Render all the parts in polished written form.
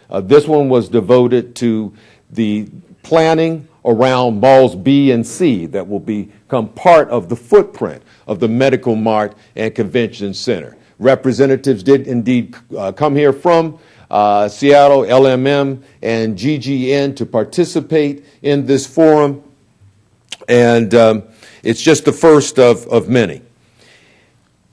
This one was devoted to the planning around malls B and C that will become part of the footprint of the Medical Mart and Convention Center. Representatives did indeed come here from Seattle, LMM, and GGN to participate in this forum, and it's just the first of many.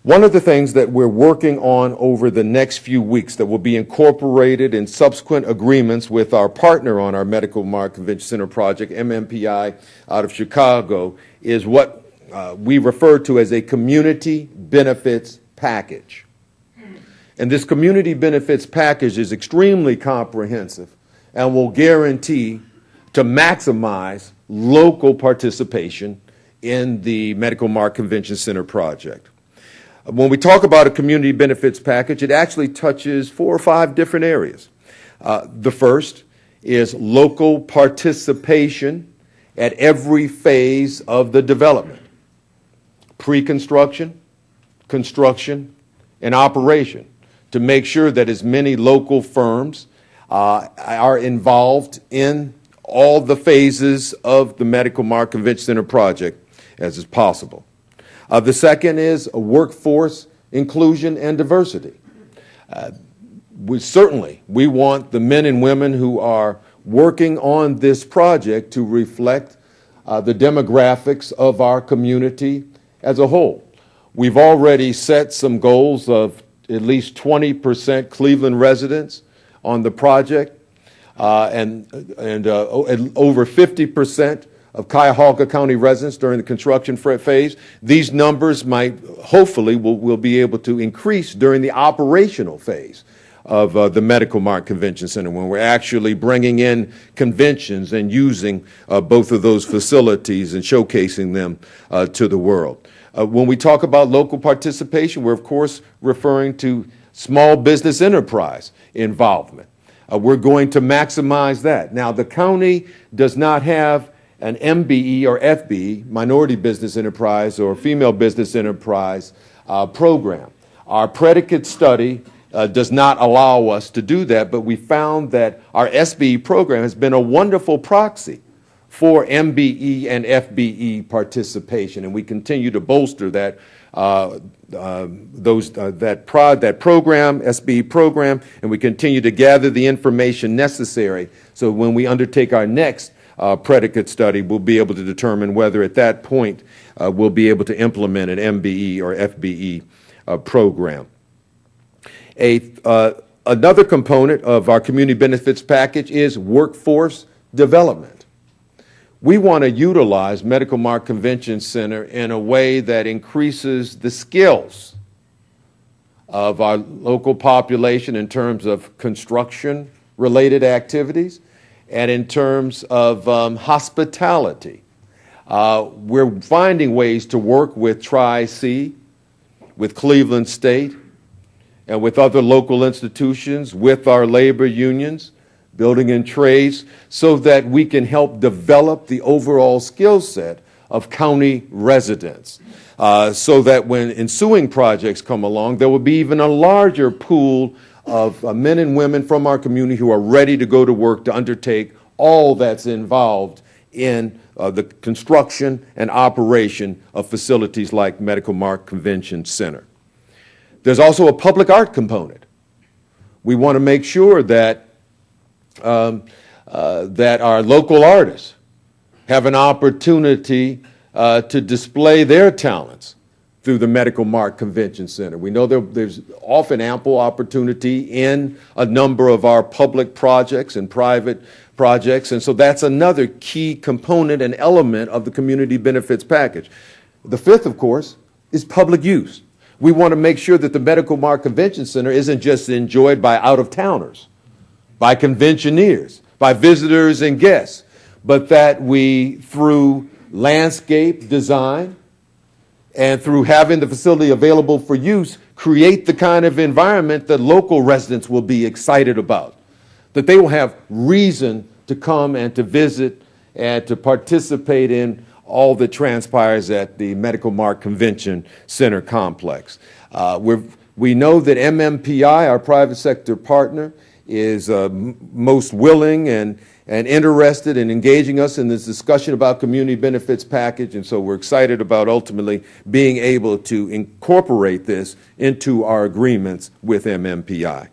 One of the things that we're working on over the next few weeks that will be incorporated in subsequent agreements with our partner on our Medical Mart Convention Center project, MMPI, out of Chicago, is what we refer to as a community benefits package. And this community benefits package is extremely comprehensive and will guarantee to maximize local participation in the Medical Mart Convention Center project. When we talk about a community benefits package, it actually touches 4 or 5 different areas. The first is local participation at every phase of the development: pre-construction, construction, and operation, to make sure that as many local firms are involved in all the phases of the Medical Mart Convention Center project as is possible. The second is workforce inclusion and diversity. We want the men and women who are working on this project to reflect the demographics of our community as a whole. We've already set some goals of at least 20% Cleveland residents on the project, and over 50% of Cuyahoga County residents during the construction phase. These numbers will be able to increase during the operational phase of the Medical Mart Convention Center, when we're actually bringing in conventions and using both of those facilities and showcasing them to the world. When we talk about local participation, we're of course referring to small business enterprise involvement. We're going to maximize that. Now, the county does not have an MBE or FBE, minority business enterprise or female business enterprise program. Our predicate study does not allow us to do that, but we found that our SBE program has been a wonderful proxy for MBE and FBE participation, and we continue to bolster that program, SBE program, and we continue to gather the information necessary so when we undertake our next predicate study, we'll be able to determine whether at that point we'll be able to implement an MBE or FBE program. Another component of our community benefits package is workforce development. We want to utilize Medical Mart Convention Center in a way that increases the skills of our local population in terms of construction-related activities and in terms of hospitality. We're finding ways to work with Tri-C, with Cleveland State, and with other local institutions, with our labor unions, building and trades, so that we can help develop the overall skill set of county residents, so that when ensuing projects come along, there will be even a larger pool of men and women from our community who are ready to go to work to undertake all that's involved in the construction and operation of facilities like Medical Mart Convention Center. There's also a public art component. We want to make sure that that our local artists have an opportunity to display their talents through the Medical Mart Convention Center. We know there's often ample opportunity in a number of our public projects and private projects, and so that's another key component and element of the community benefits package. The fifth, of course, is public use. We want to make sure that the Medical Mart Convention Center isn't just enjoyed by out-of-towners, by conventioneers, by visitors and guests, but that we, through landscape design and through having the facility available for use, create the kind of environment that local residents will be excited about, that they will have reason to come and to visit and to participate in all that transpires at the Medical Mart Convention Center complex. We know that MMPI, our private sector partner, is most willing and interested in engaging us in this discussion about community benefits package, and so we're excited about ultimately being able to incorporate this into our agreements with MMPI.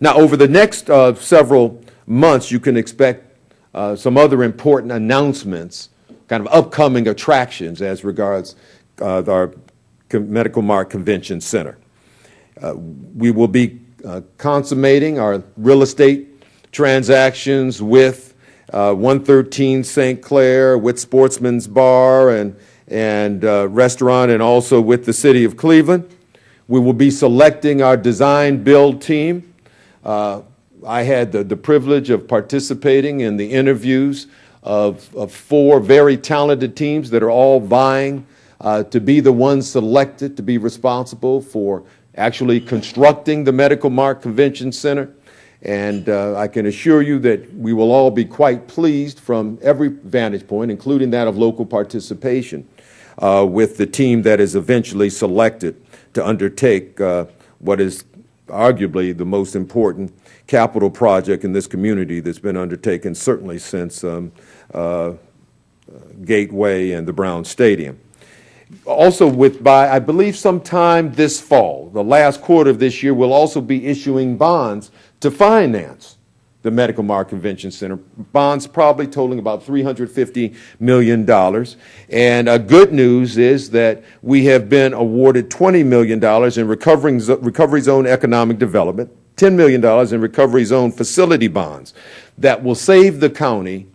Now, over the next several months, you can expect some other important announcements, kind of upcoming attractions as regards our Medical Mart Convention Center. We will be consummating our real estate transactions with 113 St. Clair, with Sportsman's Bar and restaurant, and also with the City of Cleveland. We will be selecting our design build team. I had the privilege of participating in the interviews of 4 very talented teams that are all vying to be the ones selected to be responsible for actually constructing the Medical Mart Convention Center. And I can assure you that we will all be quite pleased from every vantage point, including that of local participation, with the team that is eventually selected to undertake what is arguably the most important capital project in this community that's been undertaken certainly since Gateway and the Brown Stadium. Also, by I believe sometime this fall, the last quarter of this year, we'll also be issuing bonds to finance the Medical Mart Convention Center, bonds probably totaling about $350 million. And good news is that we have been awarded $20 million in Recovery Zone Economic Development, $10 million in Recovery Zone Facility bonds that will save the county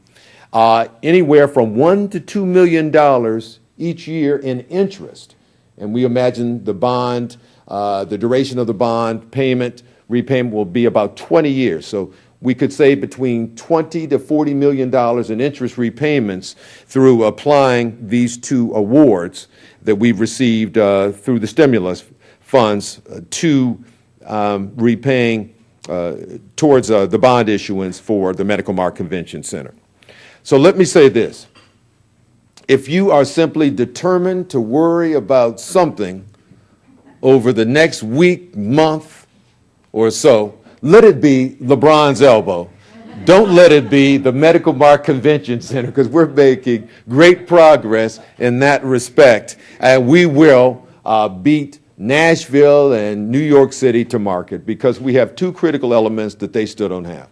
anywhere from $1 to $2 million each year in interest. And we imagine the bond, the duration of the bond repayment will be about 20 years. So we could save between $20 to $40 million in interest repayments through applying these 2 awards that we've received through the stimulus funds to repaying towards the bond issuance for the Medical Mart Convention Center. So let me say this. If you are simply determined to worry about something over the next week, month, or so, let it be LeBron's elbow. Don't let it be the Medical Mart Convention Center, because we're making great progress in that respect, and we will beat Nashville and New York City to market, because we have 2 critical elements that they still don't have.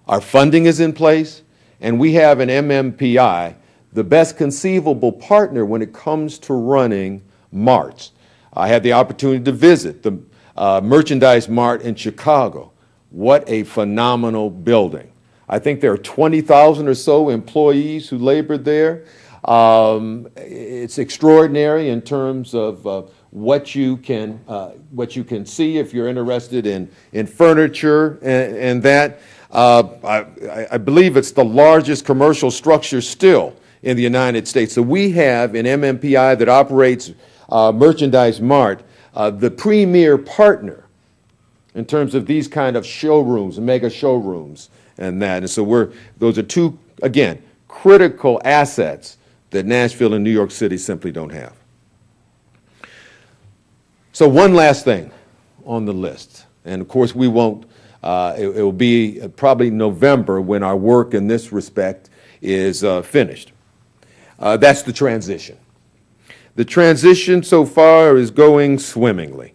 Our funding is in place, and we have an MMPI, the best conceivable partner when it comes to running marts. I had the opportunity to visit the Merchandise Mart in Chicago. What a phenomenal building. I think there are 20,000 or so employees who labored there. It's extraordinary in terms of what you can see if you're interested in furniture and that. I believe it's the largest commercial structure still in the United States. So we have an MMPI that operates Merchandise Mart, the premier partner in terms of these kind of showrooms, mega showrooms and that. And so those are 2, again, critical assets that Nashville and New York City simply don't have. So one last thing on the list, and of course we won't, it will be probably November when our work in this respect is finished. That's the transition. The transition so far is going swimmingly.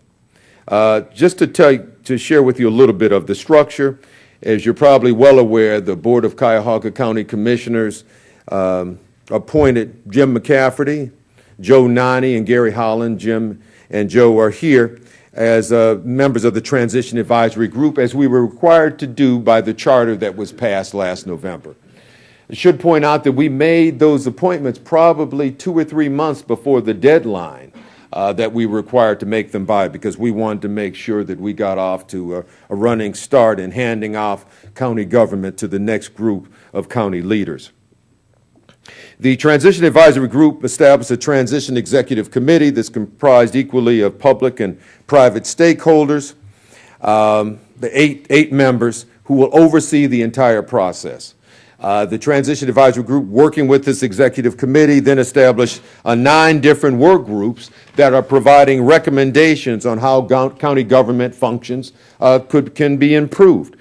Just to share with you a little bit of the structure, as you're probably well aware, the Board of Cuyahoga County Commissioners appointed Jim McCafferty, Joe Nani, and Gary Holland. Jim and Joe are here as members of the Transition Advisory Group, as we were required to do by the charter that was passed last November. I should point out that we made those appointments probably 2 or 3 months before the deadline that we were required to make them by, because we wanted to make sure that we got off to a running start in handing off county government to the next group of county leaders. The Transition Advisory Group established a Transition Executive Committee that's comprised equally of public and private stakeholders, the eight members who will oversee the entire process. The Transition Advisory Group, working with this executive committee, then established 9 different work groups that are providing recommendations on how county government functions can be improved.